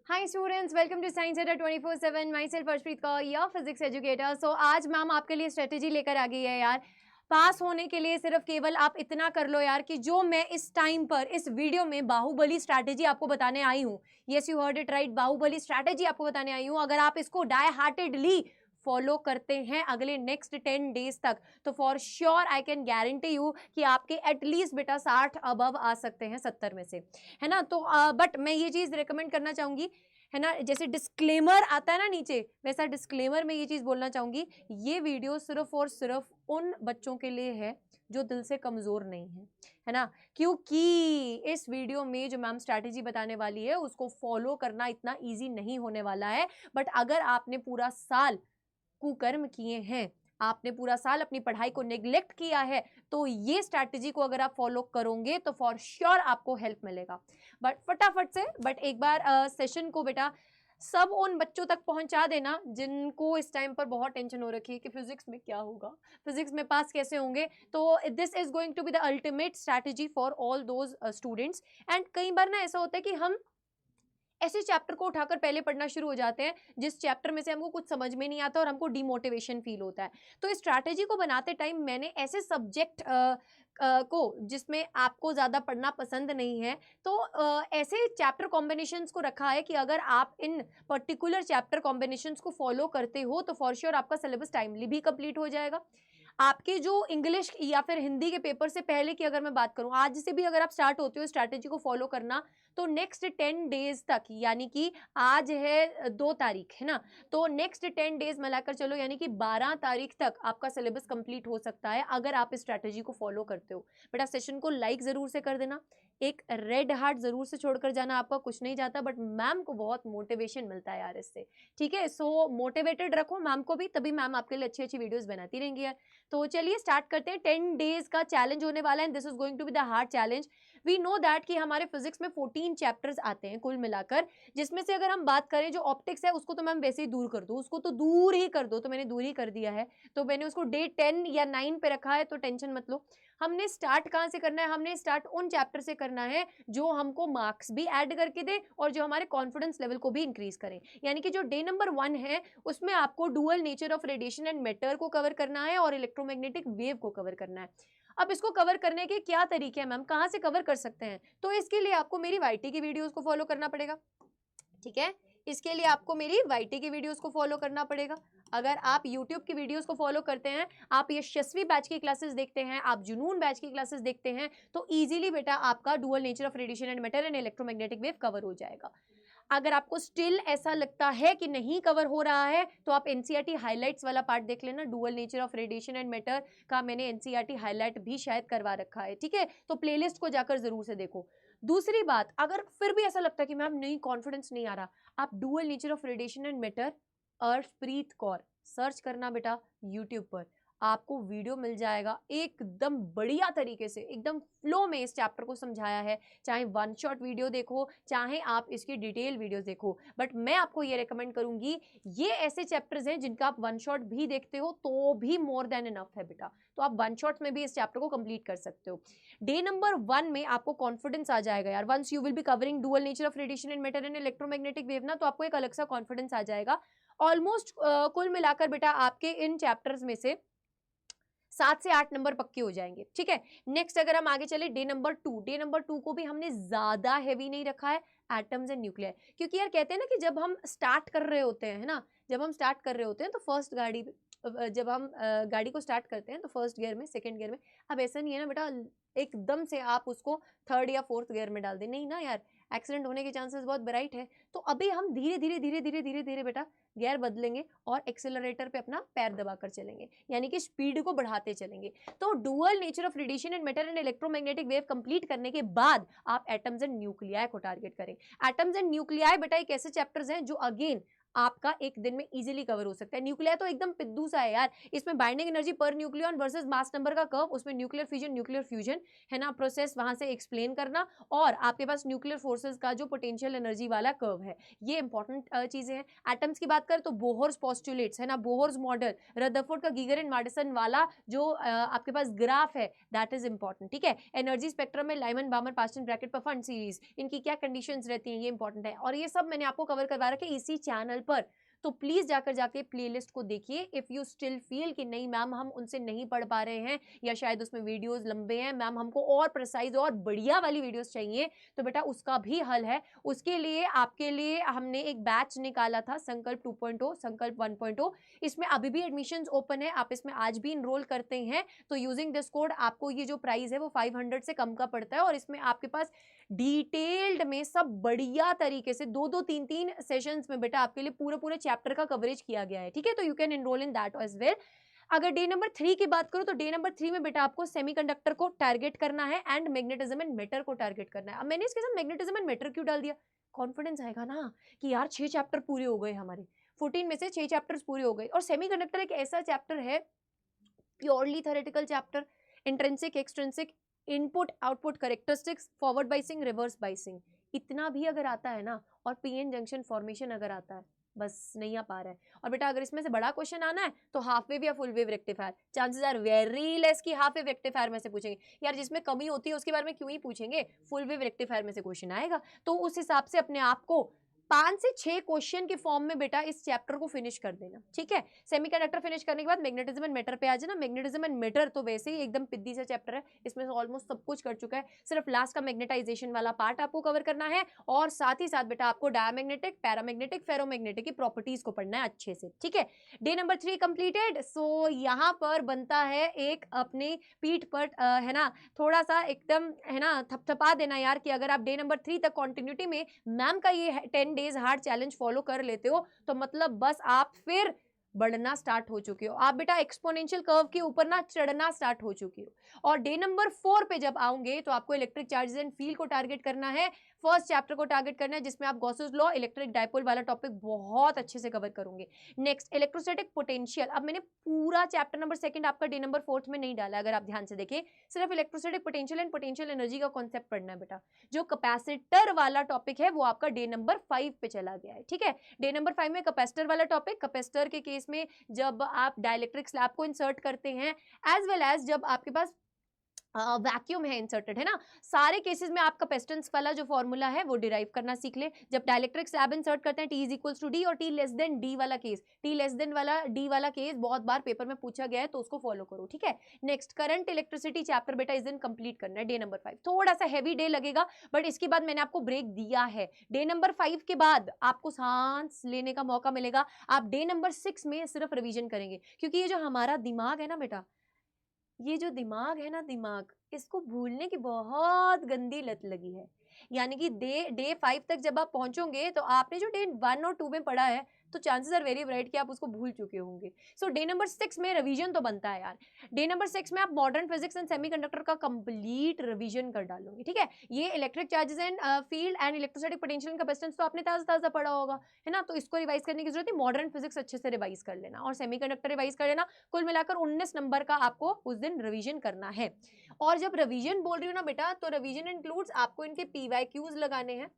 Hi students, welcome to Science Center 24/7. Myself Arshpreet Kaur, your physics educator. So आज ma'am आपके लिए strategy लेकर आ गई है यार. पास होने के लिए सिर्फ केवल आप इतना कर लो यार कि जो मैं इस टाइम पर इस वीडियो में बाहुबली स्ट्रैटेजी आपको बताने आई हूँ. Yes you heard it right, Baahubali strategy आपको बताने आई हूँ. अगर आप इसको डाई हार्टेडली फॉलो करते हैं अगले नेक्स्ट 10 डेज तक तो for sure I can guarantee you कि आपके एटलीस्ट बेटा 60 अबव आ सकते हैं 70 में से, है ना. तो बट मैं ये चीज रिकमेंड करना चाहूंगी, है ना, जैसे डिस्क्लेमर आता है ना नीचे, वैसा डिस्क्लेमर में ये चीज बोलना चाहूंगी, ये वीडियो सिर्फ और सिर्फ उन बच्चों के लिए है जो दिल से कमजोर नहीं है ना. क्योंकि इस वीडियो में जो मैम स्ट्रैटेजी बताने वाली है उसको फॉलो करना इतना इजी नहीं होने वाला है. बट अगर आपने पूरा साल कुकर्म किए हैं, आपने पूरा साल अपनी पढ़ाई को नेग्लेक्ट किया है, तो ये स्ट्रैटेजी को अगर आप फॉलो करोगे तो फॉर श्योर आपको हेल्प मिलेगा. बट फटाफट से एक बार सेशन को बेटा सब उन बच्चों तक पहुंचा देना जिनको इस टाइम पर बहुत टेंशन हो रखी है कि फिजिक्स में क्या होगा, फिजिक्स में पास कैसे होंगे. तो this is going to be the ultimate strategy for all those students. And कई बार ना ऐसा होता है कि हम ऐसे चैप्टर को उठाकर पहले पढ़ना शुरू हो जाते हैं जिस चैप्टर में से हमको कुछ समझ में नहीं आता और हमको डिमोटिवेशन फील होता है. तो इस स्ट्रैटेजी को बनाते टाइम मैंने ऐसे सब्जेक्ट को जिसमें आपको ज़्यादा पढ़ना पसंद नहीं है, तो ऐसे चैप्टर कॉम्बिनेशंस को रखा है कि अगर आप इन पर्टिकुलर चैप्टर कॉम्बिनेशंस को फॉलो करते हो तो फॉर श्योर आपका सिलेबस टाइमली भी कंप्लीट हो जाएगा. आपके जो इंग्लिश या फिर हिंदी के पेपर से पहले की अगर मैं बात करूं, आज से भी अगर आप स्टार्ट होते हो स्ट्रैटेजी को फॉलो करना तो नेक्स्ट 10 डेज तक, यानी कि आज है 2 तारीख, है ना, तो नेक्स्ट 10 डेज मिलाकर चलो यानी कि 12 तारीख तक आपका सिलेबस कंप्लीट हो सकता है अगर आप इस स्ट्रैटेजी को फॉलो करते हो. बेटा सेशन को लाइक जरूर से कर देना, एक रेड हार्ट जरूर से छोड़कर जाना, आपका कुछ नहीं जाता बट मैम को बहुत मोटिवेशन मिलता है यार इससे. ठीक है, सो मोटिवेटेड रखो मैम को भी, तभी मैम आपके लिए अच्छी अच्छी वीडियोस बनाती रहेंगी यार. तो चलिए स्टार्ट करते हैं. 10 डेज का चैलेंज होने वाला है. This is going to be the hard challenge. We know that कि हमारे फिजिक्स में 14 चैप्टर्स आते हैं कुल मिलाकर, जिसमें से अगर हम बात करें जो ऑप्टिक्स है उसको तो मैम वैसे ही दूर कर दो, उसको तो दूर ही कर दो, तो मैंने दूर ही कर दिया है. तो मैंने उसको डे 10 या 9 पे रखा है, तो टेंशन मत लो. हमने स्टार्ट कहाँ से करना है, हमने स्टार्ट उन चैप्टर से करना है जो हमको मार्क्स भी ऐड करके दे और जो हमारे कॉन्फिडेंस लेवल को भी इंक्रीज करें. यानी कि जो डे नंबर 1 है उसमें आपको dual nature of radiation and matter को कवर करना है और इलेक्ट्रोमैग्नेटिक वेव को कवर करना है. अब इसको कवर करने के क्या तरीके हैं मैम, कहाँ से कवर कर सकते हैं, तो इसके लिए आपको मेरी वाईटी की वीडियोस को फॉलो करना पड़ेगा. ठीक है, इसके लिए आपको मेरी वाईटी की वीडियोस को फॉलो करना पड़ेगा. अगर आप YouTube की वीडियोस को फॉलो करते हैं, आप यशस्वी बैच की क्लासेस देखते हैं, आप जुनून बैच की क्लासेस देखते हैं, तो इजीली बेटा आपका dual nature of radiation and matter and electromagnetic wave cover हो जाएगा. अगर आपको स्टिल ऐसा लगता है कि नहीं कवर हो रहा है तो आप एनसीईआरटी हाइलाइट्स वाला पार्ट देख लेना. Dual nature of radiation and matter का मैंने एनसीईआरटी हाइलाइट भी शायद करवा रखा है. ठीक है, तो प्लेलिस्ट को जाकर जरूर से देखो. दूसरी बात, अगर फिर भी ऐसा लगता है कि मैम नहीं कॉन्फिडेंस नहीं आ रहा, आप dual nature of radiation and matter Arshpreet Kaur search करना बेटा यूट्यूब पर, आपको वीडियो मिल जाएगा. एकदम बढ़िया तरीके से एकदम फ्लो में इस चैप्टर को समझाया है. चाहे वन शॉट वीडियो देखो, चाहे आप इसकी डिटेल वीडियोस देखो, बट मैं आपको ये रेकमेंड करूंगी, ये ऐसे चैप्टर्स हैं जिनका आप वन शॉट भी देखते हो तो भी मोर देन इनफ है बेटा. तो आप वन शॉट में भी इस चैप्टर को कंप्लीट कर सकते हो. डे नंबर 1 में आपको कॉन्फिडेंस आ जाएगा यार. Once you will be covering dual nature of radiation and matter and electromagnetic wave ना, तो आपको एक अलग सा कॉन्फिडेंस आ जाएगा. ऑलमोस्ट कुल मिलाकर बेटा आपके इन चैप्टर्स में से 7 से 8 नंबर पक्के हो जाएंगे. ठीक है, नेक्स्ट अगर हम आगे चले डे नंबर 2, डे नंबर 2 को भी हमने ज्यादा हैवी नहीं रखा है, एटम्स एंड न्यूक्लियर. क्योंकि यार कहते हैं ना कि जब हम स्टार्ट कर रहे होते हैं, है ना, जब हम स्टार्ट कर रहे होते हैं तो फर्स्ट गाड़ी जब हम गाड़ी को स्टार्ट करते हैं तो फर्स्ट गियर में, सेकंड गियर में. अब ऐसा नहीं है ना बेटा एकदम से आप उसको थर्ड या फोर्थ गियर में डाल दें, नहीं ना यार, एक्सीडेंट होने के चांसेस बहुत ब्राइट है. तो अभी हम धीरे धीरे धीरे धीरे धीरे धीरे बेटा गियर बदलेंगे और एक्सेलरेटर पे अपना पैर दबाकर चलेंगे, यानी कि स्पीड को बढ़ाते चलेंगे. तो dual nature of radiation and matter and electromagnetic wave complete करने के बाद आप एटम्स एंड न्यूक्लियाई को टारगेट करें. एटम्स एंड न्यूक्लियाई बेटा एक ऐसे चैप्टर्स हैं जो अगेन आपका एक दिन में इजीली कवर हो सकता है। न्यूक्लियर तो एकदम पिद्दू सा है यार, इसमें binding energy per nucleon versus mass number का कर्व, उसमें न्यूक्लियर फ्यूजन है ना, प्रोसेस वहां से एक्सप्लेन करना, और आपके पास न्यूक्लियर फोर्सेस का जो पोटेंशियल एनर्जी वाला कर्व है, ये इंपॉर्टेंट चीजें हैं। एटम्स की बात करें तो बोहर्स पोस्टुलेट्स है ना, बोहर्स मॉडल, रदरफोर्ड का गीगर एंड मैडिसन वाला जो आपके पास ग्राफ है, दैट इज इंपॉर्टेंट। ठीक है, एनर्जी स्पेक्ट्रम में लाइमन बामर पास्टन ब्रैकेट पर फंड सीरीज, इनकी क्या कंडीशंस रहती हैं, ये इंपॉर्टेंट है, और ये सब मैंने आपको कवर करवा रखा है इसी चैनल पर। तो प्लीज जाके प्लेलिस्ट को देखिए। इफ यू स्टिल फील कि नहीं मैम हम उनसे नहीं पढ़ पा रहे हैं, या शायद उसमें वीडियोस लंबे हैं, मैम हमको और प्रिसाइज और बढ़िया वाली वीडियोस चाहिए, तो बेटा उसका भी हल है। उसके लिए आपके लिए हमने एक बैच निकाला था, संकल्प 2.0, संकल्प 1.0। इसमें अभी भी एडमिशंस ओपन है, आप इसमें आज भी इनरोल करते हैं तो यूजिंग दिस कोड आपको ये जो प्राइस है वो 500 से कम का पड़ता है, और इसमें आपके पास डिटेल्ड में सब बढ़िया तरीके से 2-3 सेशंस में बेटा आपके लिए पूरे चैप्टर का कवरेज किया गया है। ठीक है, तो you can enroll in that as well. अगर डे नंबर 3 की बात करूं तो डे नंबर 3 में बेटा आपको सेमीकंडक्टर को टारगेट करना है एंड मैग्नेटिज्म एंड मैटर को टारगेट करना है। अब मैंने इसके साथ मैग्नेटिज्म एंड मैटर क्यों डाल दिया, कॉन्फिडेंस आएगा ना कि यार 6 चैप्टर पूरे हो गए, हमारे 14 में से 6 चैप्टर्स पूरे हो गए। और सेमीकंडक्टर एक ऐसा चैप्टर है, purely theoretical chapter, intrinsic extrinsic, input output characteristics, forward biasing, reverse biasing, इतना भी अगर आता है ना, और पीएन जंक्शन फॉर्मेशन अगर आता है, बस नहीं आ पा रहा है। और बेटा अगर इसमें से बड़ा क्वेश्चन आना है तो हाफ वेव या full wave rectifier, chances are very less कि हाफ वेव रेक्टिफायर में से पूछेंगे। यार जिसमें कमी होती है उसके बारे में क्यों ही पूछेंगे, फुल वेव रेक्टिफायर में से क्वेश्चन आएगा। तो उस हिसाब से अपने आप को 5 से 6 क्वेश्चन के फॉर्म में बेटा इस चैप्टर को फिनिश कर देना। ठीक है, सेमीकंडक्टर फिनिश करने के बाद मैग्नेटिज्म एंड मैटर पे आ जाना। मैग्नेटिज्म एंड मैटर तो वैसे ही एकदम पिद्दी सा चैप्टर है, इसमें से ऑलमोस्ट सब कुछ कर चुका है, सिर्फ लास्ट का मैग्नेटाइजेशन वाला पार्ट आपको कवर करना है, और साथ ही साथ बेटा आपको डायमैग्नेटिक, पैरामैग्नेटिक, फेरोमैग्नेटिक की प्रॉपर्टीज को पढ़ना है अच्छे से। ठीक है, डे नंबर 3 कंप्लीटेड। सो यहाँ पर बनता है एक अपने पीठ पर है ना थोड़ा सा एकदम है ना थपथपा देना यार, कि अगर आप डे नंबर 3 तक कॉन्टिन्यूटी में मैम का ये 10 डेज हार्ड चैलेंज फॉलो कर लेते हो, तो मतलब बस आप फिर बढ़ना स्टार्ट हो चुके हो, आप बेटा एक्सपोनेंशियल कर्व के ऊपर ना चढ़ना स्टार्ट हो चुके हो। और डे नंबर 4 पे जब आओगे तो आपको इलेक्ट्रिक चार्जेस एंड फील्ड को टारगेट करना है, फर्स्ट चैप्टर को टारगेट करना है, जिसमें आप गॉसेस लॉ, इलेक्ट्रिक डायपोल वाला टॉपिक बहुत अच्छे से कवर करोगे। Next electrostatic potential. अब मैंने पूरा चैप्टर नंबर 2 आपका डे नंबर 4 में नहीं डाला, अगर आप ध्यान से देखें, सिर्फ electrostatic potential and potential energy का कॉन्सेप्ट पढ़ना है बेटा। जो कैपेसिटर वाला टॉपिक है वो आपका डे नंबर 5 पे चला गया है। ठीक है, डे नंबर 5 में कैपेसिटर वाला टॉपिक, कैपेसिटर के केस में जब आप डाइलेक्ट्रिक स्लैब को इंसर्ट करते हैं, एज वेल एज जब आपके पास वैक्यूम है इंसर्टेड है ना, सारे केसेस में आप कैपेसिटेंस वाला जो फॉर्मूला है वो डिराइव करना सीख ले। जब डाइलेक्ट्रिक स्लैब इंसर्ट करते हैं T is equals to D, और T लेस देन डी वाला केस, T लेस देन वाला डी वाला केस बहुत बार पेपर में पूछा गया है, तो उसको फॉलो करो। ठीक है, नेक्स्ट करंट इलेक्ट्रिसिटी चैप्टर बेटा इस दिन कंप्लीट करना है, डे नंबर 5। थोड़ा सा हैवी डे लगेगा, बट इसके बाद मैंने आपको ब्रेक दिया है। डे नंबर 5 के बाद आपको सांस लेने का मौका मिलेगा, आप डे नंबर 6 में सिर्फ रिवीजन करेंगे, क्योंकि ये जो हमारा दिमाग है ना बेटा, ये जो दिमाग है ना, दिमाग इसको भूलने की बहुत गंदी लत लगी है। यानी कि डे 5 तक जब आप पहुंचोगे तो आपने जो डे 1 और 2 में पढ़ा है, तो चांसेस आर वेरी ब्राइट कि आप उसको भूल चुके होंगे। सो डे नंबर 6 में रिवीजन तो बनता है यार। डे नंबर 6 में आप मॉडर्न फिजिक्स एंड सेमीकंडक्टर का कंप्लीट रिवीजन कर डालोगे। ठीक है, ये electric charges and field and electrostatic potential and capacitance तो आपने ताजा पढ़ा होगा है ना, तो इसको रिवाइज करने की जरूरत है। मॉडर्न फिजिक्स अच्छे से रिवाइज कर लेना और सेमीकंडक्टर रिवाइज कर लेना। कुल मिलाकर 19 नंबर का आपको उस दिन रिवीजन करना है। और जब रिवीजन बोल रही हूँ ना बेटा, तो रिवीजन इंक्लूड्स आपको इनके PYQs लगाने हैं,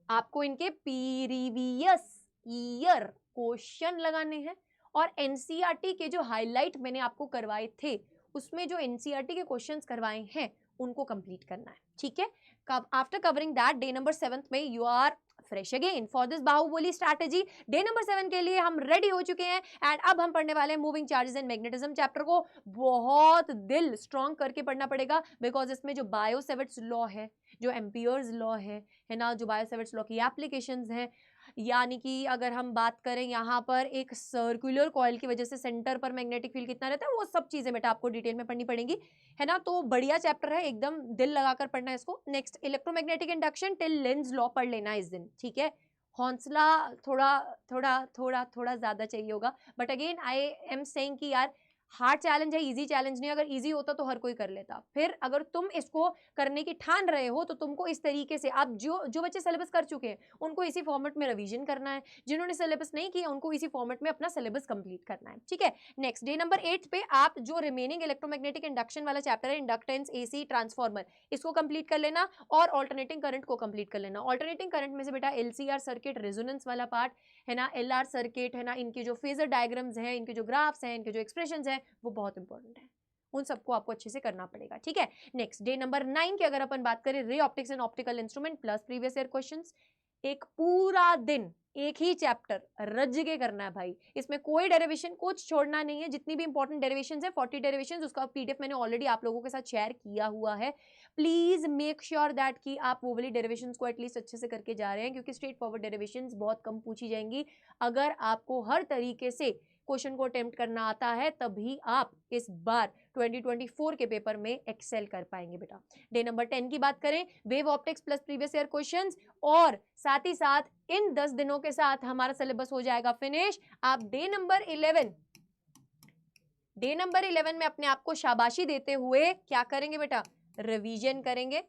आपको इनके प्रीवियस ईयर क्वेश्चन लगाने हैं, और एनसीईआरटी के जो हाईलाइट मैंने आपको करवाए थे, उसमें जो एनसीईआरटी के क्वेश्चंस करवाए हैं उनको कंप्लीट करना है। ठीक है, after covering that day number 7 में you are fresh again for this Baahubali strategy. Day number 7 के लिए हम रेडी हो चुके हैं, एंड अब हम पढ़ने वाले हैं moving charges and magnetism chapter को। बहुत दिल स्ट्रॉन्ग करके पढ़ना पड़ेगा, बिकॉज इसमें जो बायो सेवर्ट्स लॉ है, जो एम्पियर्स लॉ है ना, जो बायो सेवर्ट्स लॉ की एप्लीकेशंस हैं, यानी कि अगर हम बात करें यहाँ पर एक सर्कुलर कॉइल की वजह से सेंटर पर मैग्नेटिक फील्ड कितना रहता है, वो सब चीजें बेटा आपको डिटेल में पढ़नी पड़ेंगी है ना। तो बढ़िया चैप्टर है, एकदम दिल लगाकर पढ़ना है इसको। Next electromagnetic induction till Lenz law पढ़ लेना इस दिन। ठीक है, हौसला थोड़ा ज्यादा चाहिए होगा, but again I am saying कि यार हार्ड चैलेंज है, इजी चैलेंज नहीं। अगर इजी होता तो हर कोई कर लेता। फिर अगर तुम इसको करने की ठान रहे हो तो तुमको इस तरीके से, आप जो बच्चे सिलेबस कर चुके हैं उनको इसी फॉर्मेट में रिवीजन करना है, जिन्होंने सिलेबस नहीं किया उनको इसी फॉर्मेट में अपना सिलेबस कंप्लीट करना है, ठीक है। नेक्स्ट डे नंबर 8 पे आप जो रिमेनिंग इलेक्ट्रोमैग्नेटिक इंडक्शन वाला चैप्टर है, इंडक्टेंस, एसी, ट्रांसफार्मर, इसको कंप्लीट कर लेना और ऑल्टरनेटिंग करंट को कंप्लीट कर लेना। ऑल्टरनेटिंग करंट में से बेटा एलसीआर सर्किट, रेजोनेंस वाला पार्ट है ना, एलआर सर्किट है ना, इनके जो फेजर डायग्राम्स हैं, इनके जो ग्राफ्स हैं, इनके जो एक्सप्रेशंस हैं, वो बहुत इंपॉर्टेंट है। उन सबको आपको अच्छे से करना पड़ेगा, ठीक है। नेक्स्ट डे नंबर 9 की अगर अपन बात करें, ray optics and optical instrument plus previous year questions. एक पूरा दिन एक ही चैप्टर रज के करना है भाई, इसमें कोई डेरिवेशन कुछ छोड़ना नहीं है। जितनी भी इंपॉर्टेंट डेरिवेशंस है 40 डेरिवेशंस, उसका पीडीएफ मैंने ऑलरेडी आप लोगों के साथ शेयर किया हुआ है। प्लीज मेक श्योर दैट कि आप वो वाली डेरिवेशंस को एटलीस्ट अच्छे से करके जा रहे हैं, क्योंकि स्ट्रेट फॉरवर्ड डेरिवेशंस बहुत कम पूछी जाएंगी। अगर आपको हर तरीके से क्वेश्चन को अटेम्प्ट करना आता है तभी आप इस बार 2024 के पेपर में एक्सेल कर पाएंगे बेटा। डे नंबर 10 की बात करें, wave optics plus previous year questions, और साथ ही साथ इन 10 दिनों के साथ हमारा सिलेबस हो जाएगा फिनिश। आप डे नंबर 11 में अपने आप को शाबाशी देते हुए क्या करेंगे बेटा, रिवीजन करेंगे,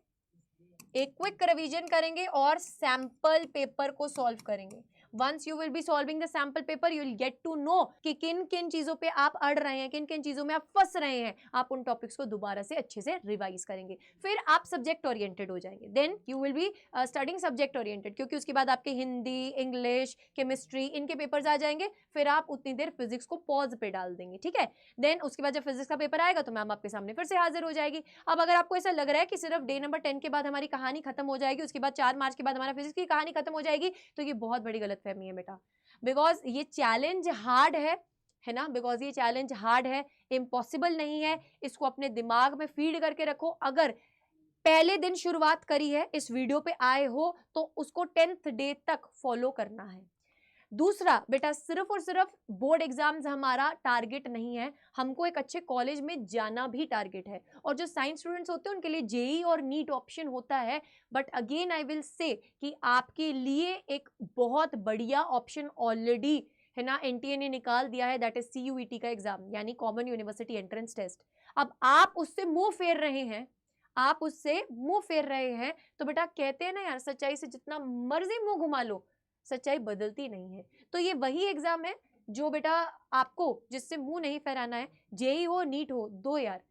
एक क्विक रिवीजन करेंगे और सैंपल पेपर को सॉल्व करेंगे। Once you will be solving the sample paper, you will get to know कि किन किन चीजों पे आप अड़ रहे हैं, किन किन चीजों में आप फंस रहे हैं। आप उन टॉपिक्स को दोबारा से अच्छे से रिवाइज करेंगे, फिर आप सब्जेक्ट ओरिएंटेड हो जाएंगे। Then you will be studying subject oriented, क्योंकि उसके बाद आपके हिंदी, इंग्लिश, केमिस्ट्री, इनके पेपर्स आ जाएंगे। फिर आप उतनी देर फिजिक्स को पॉज पे डाल देंगे, ठीक है। देन उसके बाद जब फिजिक्स का पेपर आएगा तो मैम आपके सामने फिर से हाजिर हो जाएगी। अब अगर आपको ऐसा लग रहा है कि सिर्फ डे नंबर 10 के बाद हमारी कहानी खत्म हो जाएगी, उसके बाद 4 मार्च के बाद हमारा फिजिक्स की कहानी खत्म हो जाएगी, तो ये बहुत बड़ी गलतफहमी है बेटा। बिकॉज ये चैलेंज हार्ड है ना, बिकॉज ये चैलेंज हार्ड है, इम्पॉसिबल नहीं है। इसको अपने दिमाग में फीड करके रखो। अगर पहले दिन शुरुआत करी है, इस वीडियो पे आए हो, तो उसको 10th डे तक फॉलो करना है। दूसरा बेटा, सिर्फ और सिर्फ बोर्ड एग्जाम्स हमारा टारगेट नहीं है, हमको एक अच्छे कॉलेज में जाना भी टारगेट है। और जो साइंस स्टूडेंट्स होते हैं उनके लिए जेई और नीट ऑप्शन होता है। But again I will say कि आपके लिए एक बहुत बढ़िया ऑप्शन ऑलरेडी है ना एनटीए ने निकाल दिया है, दैट इज सीयूईटी का एग्जाम, यानी कॉमन यूनिवर्सिटी एंट्रेंस टेस्ट। अब आप उससे मुंह फेर रहे हैं, तो बेटा कहते हैं ना यार, सच्चाई से जितना मर्जी मुंह घुमा लो, सच्चाई बदलती नहीं है। तो ये वही एग्जाम है जो बेटा आपको, जिससे मुंह नहीं फहराना है। जेई हो, नीट हो, दो यार,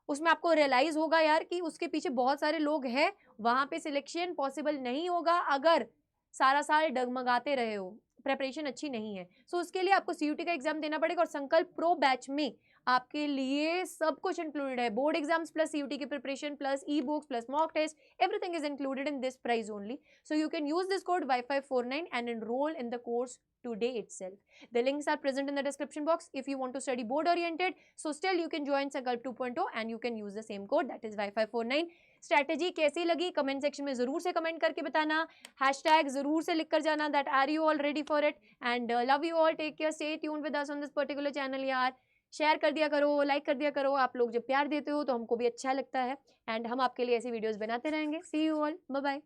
उसमें आपको रियलाइज होगा यार कि उसके पीछे बहुत सारे लोग हैं। वहां पे सिलेक्शन पॉसिबल नहीं होगा अगर सारा साल डगमगाते रहे हो, प्रेपरेशन अच्छी नहीं है। सो उसके लिए आपको सीयूटी का एग्जाम देना पड़ेगा। और संकल्प प्रो बैच में आपके लिए सब कुछ इंक्लूडेड है, बोर्ड एग्जाम्स प्लस सीयूटी की preparation plus e books plus mock test, everything is included in this price only. So you can use this code Wi-Fi49 and enroll in the course today itself. The links are present in the description box if you want to study board oriented. So still you can join Sankalp 2.0 and you can use the same code, that is Wi-Fi49. Strategy कैसी लगी comment section में जरूर से comment करके बताना, hashtag जरूर से लिख कर जाना that are you all ready for it, and love you all, take care, stay tuned with us on this particular channel. यार शेयर कर दिया करो, लाइक कर दिया करो, आप लोग जब प्यार देते हो तो हमको भी अच्छा लगता है, एंड हम आपके लिए ऐसी वीडियोस बनाते रहेंगे। सी यू ऑल, बाय बाय।